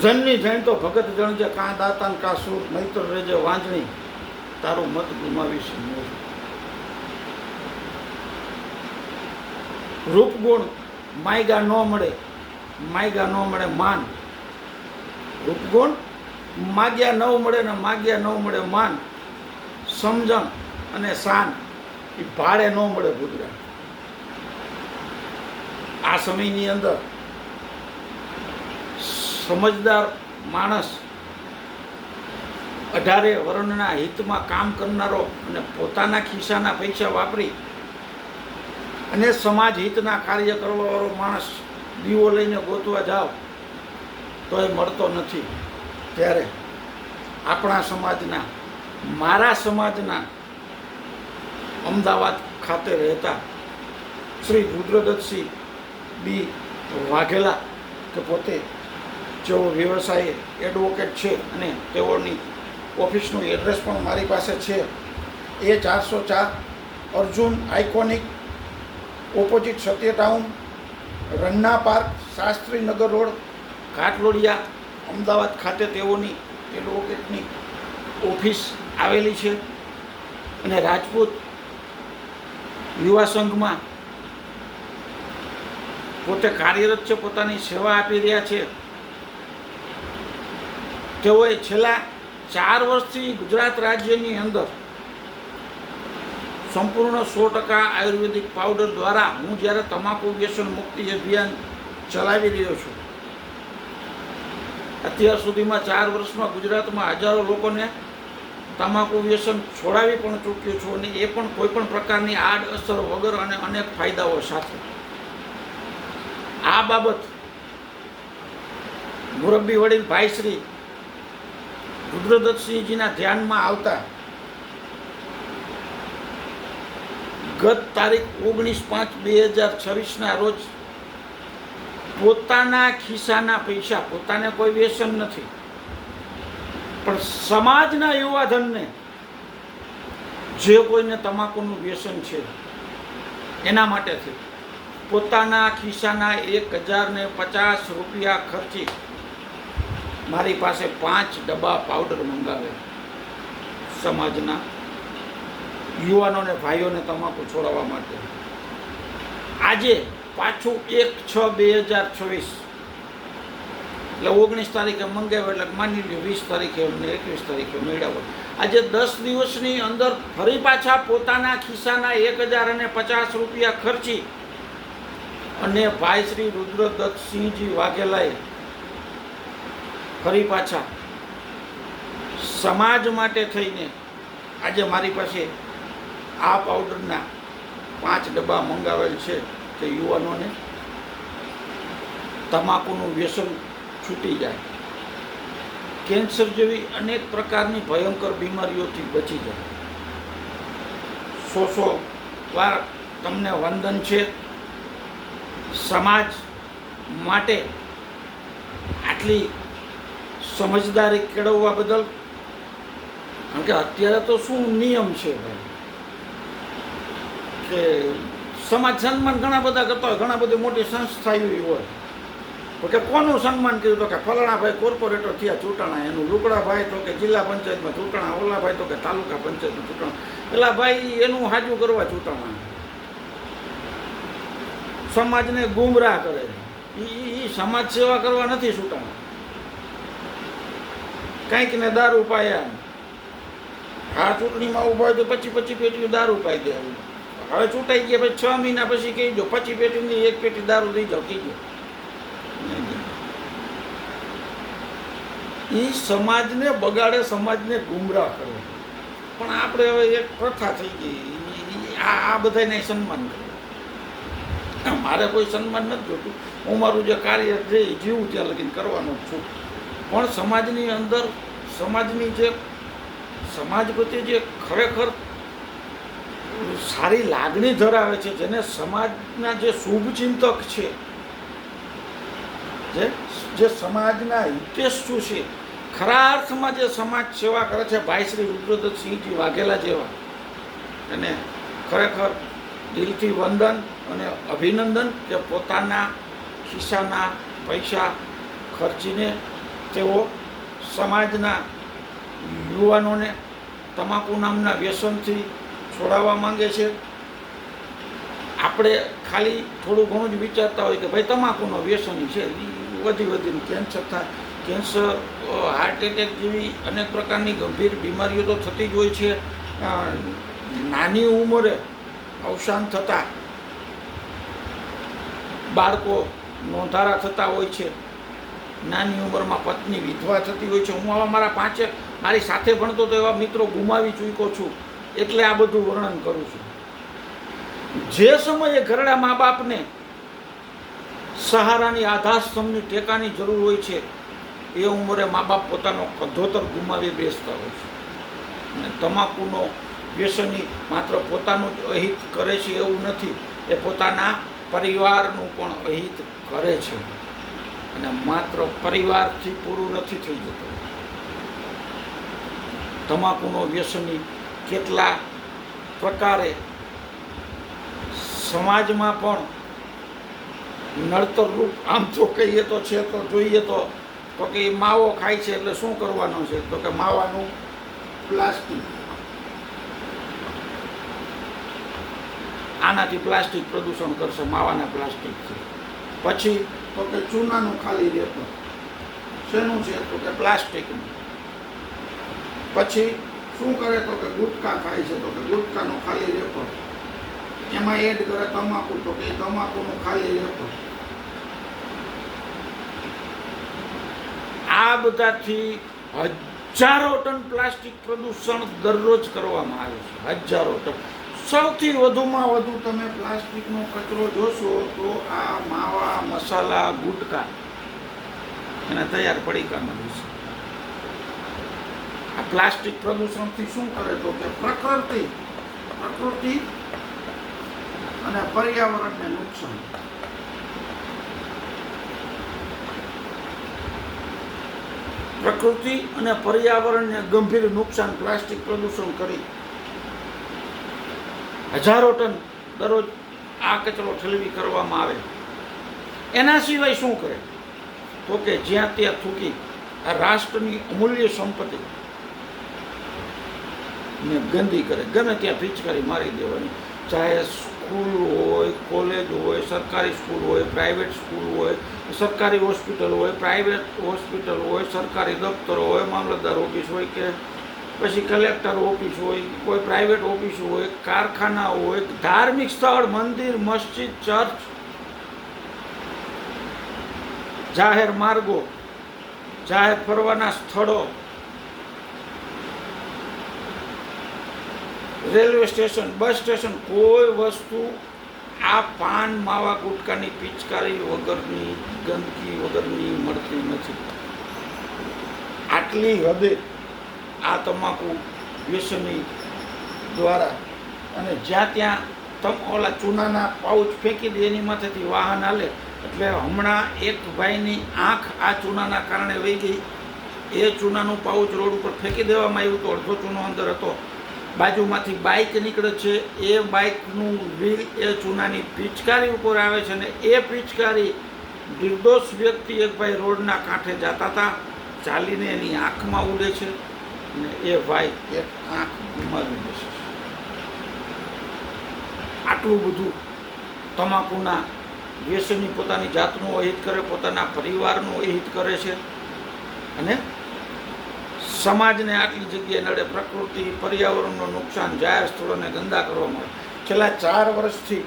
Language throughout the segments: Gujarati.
જનની જણ તો ભગત જણજે કાં દાતાન કાં સૂર મૈત્ર રેજે વાંજણી તારું મત ગુમાવીશ મોર. રૂપગુણ માયગા ન મળે, માયગા ન મળે માન. રૂપગુણ માગ્યા ન મળે ને માગ્યા ન મળે માન. સમજણ અને શાન એ ભાડે ન મળે ગુજરાત. આ સમયની અંદર સમજદાર માણસ 18 વર્ણના હિતમાં કામ કરનારો અને પોતાના ખિસ્સાના પૈસા વાપરી અને સમાજ હિતના કાર્ય કરવાવાળો માણસ દીવો લઈને ગોતવા જાવ તો એ મળતો નથી. ત્યારે આપણા સમાજના, મારા સમાજના અમદાવાદ ખાતે રહેતા શ્રી રુદ્રદત્તસિંહ બી વાઘેલા કે પોતે જેઓ વ્યવસાય એડવોકેટ છે અને તેઓની ઓફિસનું એડ્રેસ પણ મારી પાસે છે. A 404 Arjun iconic opposite Satya town, Ranna park, Shastrinagar road, Ghatlodia, Ahmedabad ખાતે તેઓની એડવોકેટની ઓફિસ આવેલી છે. અને રાજપૂત યુવા સંઘમાં પોતે કાર્યરત છે, પોતાની સેવા આપી રહ્યા છે. તેઓએ છેલ્લા 4 વર્ષથી ગુજરાત રાજ્યની અંદર સંપૂર્ણ 100% આયુર્વેદિક પાવડર દ્વારા હું જ્યારે તમાકુ વ્યસન મુક્તિ અભિયાન ચલાવી રહ્યો છું, અત્યાર સુધીમાં 4 વર્ષમાં ગુજરાતમાં હજારો લોકોને તમાકુ વ્યસન છોડાવી પણ ચૂક્યો છું અને એ પણ કોઈ પણ પ્રકારની આડઅસર વગર અને અનેક ફાયદાઓ સાથે. આ બાબત મુરબ્બી વડીલ ભાઈ શ્રી રુદ્રદત્તસિંહજીના ધ્યાનમાં આવતા ગત તારીખ 19/5/2026 રોજ પોતાના ખિસ્સાના પૈસા, પોતાને કોઈ વ્યસન નથી પણ સમાજના યુવાધનને જે કોઈને તમાકુનું વ્યસન છે એના માટેથી પોતાના ખિસ્સાના 1050 રૂપિયા ખર્ચી મારી પાસે 5 ડબ્બા પાવડર મંગાવે. સમાજના યુવાનોને, ભાઈઓને તમાકુ છોડાવવા માટે. આજે પાછું 1/6/2026 એટલે 19 તારીખે મંગાવ્યો એટલે માની લો 20 તારીખે અને 21 તારીખે મેળવ્યો. આજે 10 દિવસની અંદર ફરી પાછા પોતાના ખિસ્સાના 1050 રૂપિયા ખર્ચી અને ભાઈ શ્રી રુદ્રદત્તસિંહજી વાઘેલાએ ફરી પાછા સમાજ માટે થઈને આજે મારી પાસે આ પાવડરના 5 ડબ્બા મંગાવેલ છે કે યુવાનોને તમાકુનું વ્યસન છૂટી જાય, કેન્સર જેવી અનેક પ્રકારની ભયંકર બીમારીઓથી બચી જાય. 100 વાર તમને વંદન છે સમાજ માટે આટલી સમજદારી કેળવવા બદલ. કારણ કે અત્યારે તો શું નિયમ છે ભાઈ કે સમાજ સન્માન ઘણા બધા કરતા હોય, ઘણા બધી મોટી સંસ્થા એવી હોય તો કે કોનું સન્માન કર્યું તો કે ફલાણા ભાઈ કોર્પોરેટર થયા ચૂંટણા, એનું લુકડા ભાઈ તો કે જિલ્લા પંચાયતમાં ચૂંટણા, ઓલા ભાઈ તો કે તાલુકા પંચાયતમાં ચૂંટણા, પેલા ભાઈ એનું હાજુ કરવા ચૂંટણા. સમાજને ગુમરાહ કરે. એ સમાજ સેવા કરવા નથી ચૂંટણા. કંઈક ને દારૂ પાયા, આ ચૂંટણીમાં ઉભા હોય તો 25 પેટીઓ દારૂ પાઈ દે. હવે ચૂંટાઈ ગયા પછી 6 મહિના પછી કહી દો 25 પેટીની 1 પેટી દારૂ દઈ જાઓ, કહી દો. એ સમાજને બગાડે, સમાજને ગુમરાહ કરે. પણ આપણે હવે એક પ્રથા થઈ ગઈ, આ બધાને સન્માન કરે. મારે કોઈ સન્માન નથી જોતું, હું મારું જે કાર્ય છે એ જીવું ત્યાં લગીને કરવાનો જ છું. પણ સમાજની અંદર સમાજની જે સમાજ પ્રત્યે જે ખરેખર સારી લાગણી ધરાવે છે, જેને સમાજના જે શુભચિંતક છે, જે સમાજના હિતેચ્છુ છે, ખરા અર્થમાં જે સમાજ સેવા કરે છે, ભાઈ શ્રી રુદ્રદત્તસિંહજી વાઘેલા જેવા, અને ખરેખર દિલથી વંદન અને અભિનંદન કે પોતાના ખિસ્સાના પૈસા ખર્ચીને તેઓ સમાજના યુવાનોને તમાકુ નામના વ્યસનથી છોડાવવા માંગે છે. આપણે ખાલી થોડું ઘણું જ વિચારતા હોય કે ભાઈ તમાકુનો વ્યસની છે, વધીને કેન્સર થાય, કેન્સર, હાર્ટ એટેક જેવી અનેક પ્રકારની ગંભીર બીમારીઓ તો થતી જ હોય છે. નાની ઉંમરે અવસાન થતાં બાળકો નોંધારા થતા હોય છે, નાની ઉંમરમાં પત્ની વિધવા થતી હોય છે. હું આવા મારી સાથે ભણતો તો એવા મિત્રો ગુમાવી ચૂક્યો છું, એટલે આ બધું વર્ણન કરું છું. જે સમયે ઘરડા મા બાપને સહારાની, આધારસ્તંભની, ટેકાની જરૂર હોય છે, એ ઉંમરે મા બાપ પોતાનો કધોતર ગુમાવી બેસતા હોય છે. અને તમાકુનો વ્યસની માત્ર પોતાનું જ અહિત કરે છે એવું નથી, એ પોતાના પરિવારનું પણ અહિત કરે છે. અને માત્ર પરિવારથી પૂરું નથી થઈ જતું. તમાકુનો વ્યસની કેટલા પ્રકારે સમાજમાં પણ નડતર રૂપ આમ તો કહીએ તો છે, તો જોઈએ તો કે માવો ખાય છે એટલે શું કરવાનું છે, તો કે માવાનું પ્લાસ્ટિક, આનાથી પ્લાસ્ટિક પ્રદૂષણ કરશે, માવાના પ્લાસ્ટિકથી. પછી તો કે ચૂનાનું ખાલી રેપર, શેનું છે, તો કે પ્લાસ્ટિકનું. પછી શું કરે, તો કે ગુટકા ખાય છે, તો કે ગુટકાનું ખાલી રેપર. એમાં એડ કરે તમાકુ, તો કે તમાકુનું ખાલી રેપર. આ બધાથી હજારો ટન પ્લાસ્ટિક પ્રદૂષણ દરરોજ કરવામાં આવે છે, હજારો ટન. સૌથી વધુમાં વધુ તમે પ્લાસ્ટિકનો કચરો જોશો તો આ માવા, મસાલા, ગુટકા અને તૈયાર પડીકામાં જોશે. આ પ્લાસ્ટિક પ્રદૂષણથી શું કરે, તો કે પ્રકૃતિ અને પર્યાવરણને નુકસાન. પ્રકૃતિ અને પર્યાવરણને ગંભીર નુકસાન પ્લાસ્ટિક પ્રદૂષણ કરી હજારો ટન દરરોજ આ કચરો ઠલવી કરવામાં આવે. એના સિવાય શું કરે, તો કે જ્યાં ત્યાં થૂકી આ રાષ્ટ્રની અમૂલ્ય સંપત્તિ ને ગંદી કરે. ગમે ત્યાં પિચકારી મારી દેવાની. ચાહે સ્કૂલ હોય, કોલેજ હોય, સરકારી સ્કૂલ હોય, પ્રાઇવેટ સ્કૂલ હોય, સરકારી હોસ્પિટલ હોય, પ્રાઇવેટ હોસ્પિટલ હોય, સરકારી દફતરો હોય, મામલતદાર ઓફિસ હોય કે પછી કલેક્ટર ઓફિસ હોય, કોઈ પ્રાઇવેટ ઓફિસ હોય, કારખાના હોય, ધાર્મિક સ્થળ, મંદિર, મસ્જિદ, ચર્ચ, જાહેર માર્ગો, જાહેર ફરવાના સ્થળો, રેલવે સ્ટેશન, બસ સ્ટેશન, કોઈ વસ્તુ આ પાન, માવા, ગુટકાની પિચકારી વગરની, ગંદકી વગરની મળતી નથી. આટલી હદે આ તમાકુ વ્યસની દ્વારા, અને જ્યાં ત્યાં ઓલા ચૂનાના પાઉચ ફેંકી દે, એની માથેથી વાહન હાલે. એટલે હમણાં એક ભાઈની આંખ આ ચૂનાના કારણે વહી ગઈ. એ ચૂનાનું પાઉચ રોડ ઉપર ફેંકી દેવામાં આવ્યું, તો અડધો ચૂનો અંદર હતો. બાજુમાંથી બાઇક નીકળે છે, એ બાઇકનું વ્હીલ એ ચૂનાની પિચકારી ઉપર આવે છે, અને એ પિચકારી નિર્દોષ વ્યક્તિ એક ભાઈ રોડના કાંઠે જતા હતા, ચાલીને એની આંખમાં ઉડે છે, અને એ ભાઈ એક આંખ ગુમાવી દેશે. આટલું બધું તમાકુના વ્યસની પોતાની જાતનું અહિત કરે, પોતાના પરિવારનું અહિત કરે છે, અને સમાજને આટલી જગ્યાએ નડે. પ્રકૃતિ, પર્યાવરણનું નુકસાન, જાહેર સ્થળોને ગંદા કરવામાં આવે. છેલ્લા 4 વર્ષથી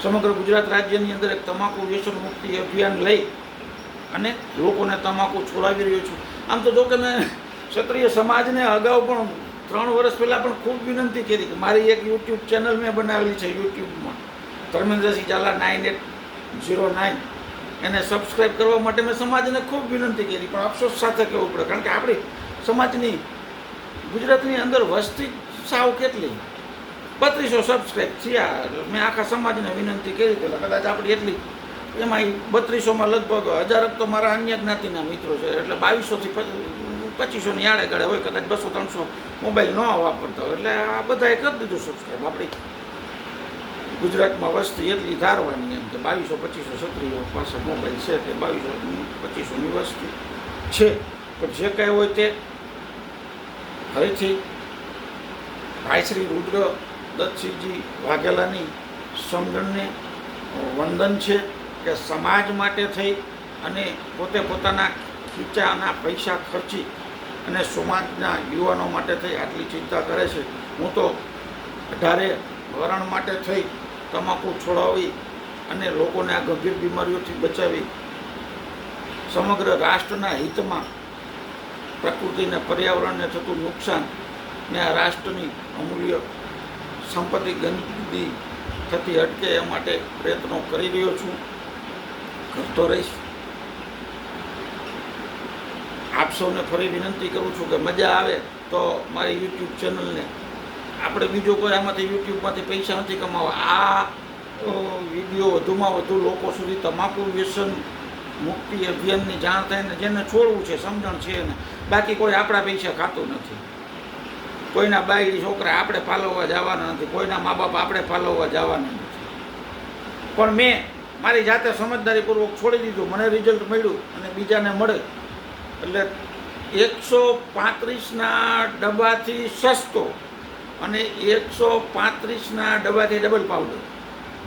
સમગ્ર ગુજરાત રાજ્યની અંદર એક તમાકુ વ્યસન મુક્તિ અભિયાન લઈ અને લોકોને તમાકુ છોડાવી રહ્યો છું. આમ તો જો કે મેં ક્ષત્રિય સમાજને અગાઉ પણ 3 વર્ષ પહેલાં પણ ખૂબ વિનંતી કરી કે મારી એક યુટ્યુબ ચેનલ મેં બનાવેલી છે, યુટ્યુબમાં ધર્મેન્દ્રસિંહ ઝાલા 9809, એને સબસ્ક્રાઈબ કરવા માટે મેં સમાજને ખૂબ વિનંતી કરી, પણ અફસોસ સાથે કહેવું પડે, કારણ કે આપણી સમાજની ગુજરાતની અંદર વસ્તી સાવ કેટલી 3200 સબસ્ક્રાઈબ થયા. મેં આખા સમાજને વિનંતી કરી પહેલાં, કદાચ આપણી એટલી, એમાં 3200માં લગભગ 1000 તો મારા અન્ય જ્ઞાતિના મિત્રો છે, એટલે 2200થી 2500ની આડે ગાળે હોય, કદાચ 200-300 મોબાઈલ ન વાપરતા હોય, એટલે આ બધાએ કરી દીધું સબસ્ક્રાઈબ. આપણી ગુજરાતમાં વસ્તી એટલી ધારવાની એમ કે 2200-2500 ક્ષત્રિયો પાસે મોબાઈલ છે, તે 2200-2500ની વસ્તી. છે. પણ જે કાંઈ હોય તે ફરીથી ભાઈ શ્રી રુદ્ર દત્તસિંહજી વાઘેલાની સમજણને વંદન છે કે સમાજ માટે થઈ અને પોતે પોતાના ખીચાના પૈસા ખર્ચી અને સમાજના યુવાનો માટે થઈ આટલી ચિંતા કરે છે. હું તો 18 વરણ માટે થઈ તમાકુ છોડાવી અને લોકોને આ ગંભીર બીમારીઓથી બચાવી સમગ્ર રાષ્ટ્રના હિતમાં પ્રકૃતિને પર્યાવરણને થતું નુકસાન ને આ રાષ્ટ્રની અમૂલ્ય સંપત્તિ ગંદી થતી અટકે એ માટે પ્રયત્નો કરી રહ્યો છું, કરતો રહીશ. આપ સૌને ફરી વિનંતી કરું છું કે મજા આવે તો મારી યુટ્યુબ ચેનલને, આપણે બીજો કોઈ આમાંથી યુટ્યુબમાંથી પૈસા નથી કમાવા, આ વિડીયો વધુમાં વધુ લોકો સુધી તમાકુ વ્યસન મુક્તિ અભિયાનની જાણ થાય ને જેને છોડવું છે સમજણ છે ને, બાકી કોઈ આપણા પૈસા ખાતું નથી. કોઈના બાયડી છોકરા આપણે પાલવવા જવાના નથી, કોઈના મા બાપ આપણે પાલવવા જવાના નથી. પણ મેં મારી જાતે સમજદારીપૂર્વક છોડી દીધું, મને રિઝલ્ટ મળ્યું અને બીજાને મળે. એટલે 135ના ડબ્બાથી સસ્તો અને 135ના ડબ્બાથી ડબલ પાવડર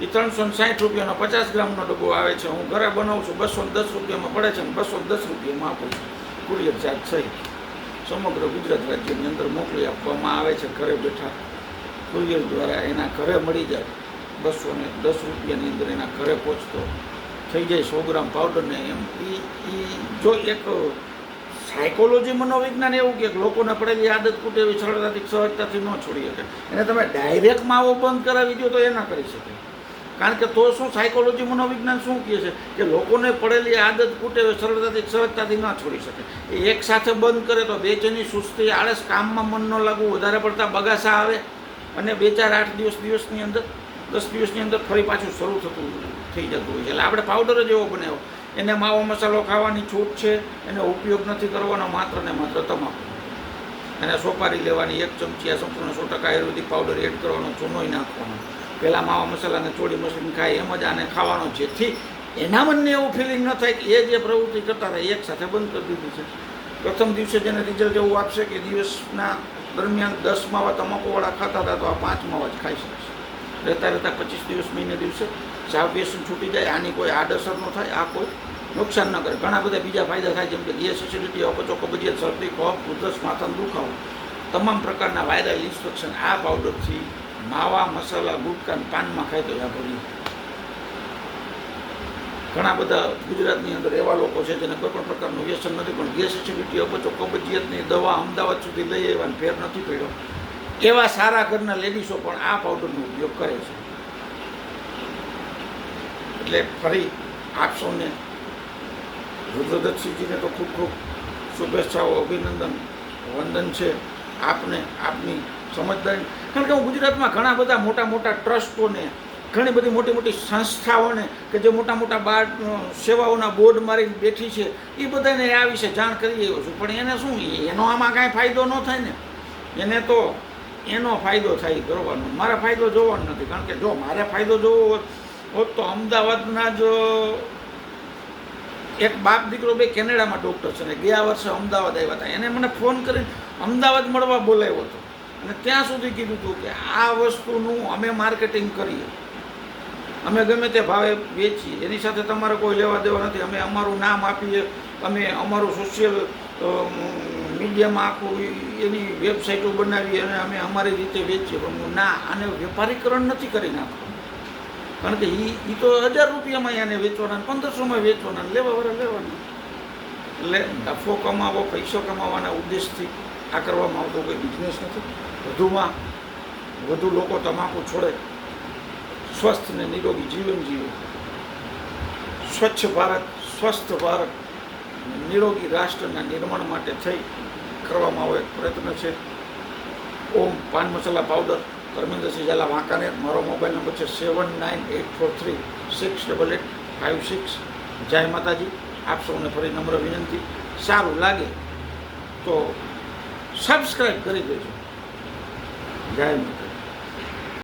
એ 360 રૂપિયાનો 50 ગ્રામનો ડબ્બો આવે છે. હું ઘરે બનાવું છું, 210 રૂપિયામાં પડે છે અને 210 રૂપિયામાં આપું છું. કુરિયર ચાર્જ સહિત સમગ્ર ગુજરાત રાજ્યની અંદર મોકલી આપવામાં આવે છે. ઘરે બેઠા કુરિયર દ્વારા એના ઘરે મળી જાય. 210 રૂપિયાની અંદર એના ઘરે પહોંચતો થઈ જાય 100 ગ્રામ પાવડરને. એમ જો એક સાયકોલોજી મનોવિજ્ઞાન એવું કે લોકોને પડેલી આદત કૂટે એવી સરળતાથી સહજતાથી ન છોડી શકે. એને તમે ડાયરેક્ટ માવો બંધ કરાવી દો તો એ ના કરી શકે. કારણ કે તો શું સાયકોલોજી મનોવિજ્ઞાન શું કહે છે કે લોકોને પડેલી આદત કૂટે એવી સરળતાથી સહજતાથી ન છોડી શકે. એ એક સાથે બંધ કરે તો બેચેની, સુસ્તી, આળસ, કામમાં મન ન લાગવું, વધારે પડતા બગાસા આવે અને 2, 4, 8 દિવસની અંદર 10 દિવસની અંદર ફરી પાછું શરૂ થતું થઈ જતું હોય છે. એટલે આપણે પાવડર જ એવો બનાવ્યો, એને માવો મસાલો ખાવાની છૂટ છે, એને ઉપયોગ નથી કરવાનો, માત્ર ને માત્ર તમાકુ. એને સોપારી લેવાની, 1 ચમચી આ સંપૂર્ણ 100% આયુર્વેદિક પાવડર એડ કરવાનો, ચૂનોય નાખવાનો. પહેલાં માવા મસાલાને ચોળી મશીન ખાય એમ જ આને ખાવાનો, જેથી એના મનને એવું ફિલિંગ ન થાય કે એ જે પ્રવૃત્તિ કરતા હતા એક સાથે બંધ કરી દીધી છે. પ્રથમ દિવસે જેને રિઝલ્ટ એવું આપશે કે દિવસના દરમિયાન 10 માવા તમાકુવાળા ખાતા હતા તો આ 5 માવા જ ખાઈ શકશે. રહેતા 25 દિવસ, મહિને દિવસે સાવ વ્યસન છૂટી જાય. આની કોઈ આડઅસર ન થાય, આ કોઈ નુકસાન ન કરે. ઘણા બધા બીજા ફાયદા થાય, જેમ કે ગેસ, એસિડિટી, અપચો, કબજિયાત, શરદી, કફ, ઉધરસ, માથાનો દુખાવો, તમામ પ્રકારના વાયરલ ઇન્ફેક્શન આ પાવડરથી માવા મસાલા ગુટકા પાનમાં ખાય તો ભરી. ઘણા બધા ગુજરાતની અંદર એવા લોકો છે જેને કોઈ પણ પ્રકારનું વ્યસન નથી, પણ ગેસ, એસિડિટી, અપચો, કબજિયાતની દવા અમદાવાદ સુધી લઈ આવવાનો ફેર નથી પડ્યો. એવા સારા ઘરના લેડીસો પણ આ પાવડરનો ઉપયોગ કરે છે. એટલે ફરી આપ સૌને, રુદ્રદત્તસિંહજીને તો ખૂબ ખૂબ શુભેચ્છાઓ, અભિનંદન, વંદન છે આપને, આપની સમજદારી. કારણ કે હું ગુજરાતમાં ઘણા બધા મોટા મોટા ટ્રસ્ટોને, ઘણી બધી મોટી મોટી સંસ્થાઓને કે જે મોટા મોટા બાળ સેવાઓના બોર્ડ મારીને બેઠી છે એ બધાને આ વિશે જાણ કરી આવ્યો છું. પણ એને શું, એનો આમાં કાંઈ ફાયદો ન થાય ને. એને તો એનો ફાયદો થાય કરવાનો, મારે ફાયદો જોવાનો નથી. કારણ કે જો મારે ફાયદો જોવો હોત તો અમદાવાદના જ એક બાપ દીકરો બે કેનેડામાં ડૉક્ટર છે ને ગયા વર્ષે અમદાવાદ આવ્યા હતા. એને મને ફોન કરીને અમદાવાદ મળવા બોલાવ્યો હતો અને ત્યાં સુધી કીધું હતું કે આ વસ્તુનું અમે માર્કેટિંગ કરીએ, અમે ગમે તે ભાવે વેચીએ, એની સાથે તમારે કોઈ લેવા દેવા નથી. અમે અમારું નામ આપીએ, અમે અમારું સોશિયલ મીડિયામાં આખું એની વેબસાઇટો બનાવીએ અને અમે અમારી રીતે વેચીએ. પણ ના, આને વેપારીકરણ નથી કરી નાખવાનું. કારણ કે એ તો 1000 રૂપિયામાં એને વેચવાના, 1500માં વેચવાના, લેવાવાળા લેવાના. એટલે નફો કમાવો, પૈસો કમાવાના ઉદ્દેશથી આ કરવામાં આવતો કોઈ બિઝનેસ નથી. વધુમાં વધુ લોકો તમાકુ છોડે, સ્વસ્થ ને નિરોગી જીવન જીવે, સ્વચ્છ ભારત, સ્વસ્થ ભારત, નિરોગી રાષ્ટ્રના નિર્માણ માટે થઈ કરવામાં આવે પ્રયત્ન છે. ઓમ પાન મસાલા પાવડર, ધર્મેન્દ્રસિંહ ઝાલા, વાંકાનેર. મારો મોબાઈલ નંબર છે 7984368856. જય માતાજી. આપ સૌને ફરી નમ્ર વિનંતી, સારું લાગે તો સબસ્ક્રાઈબ કરી દેજો. જય માતા.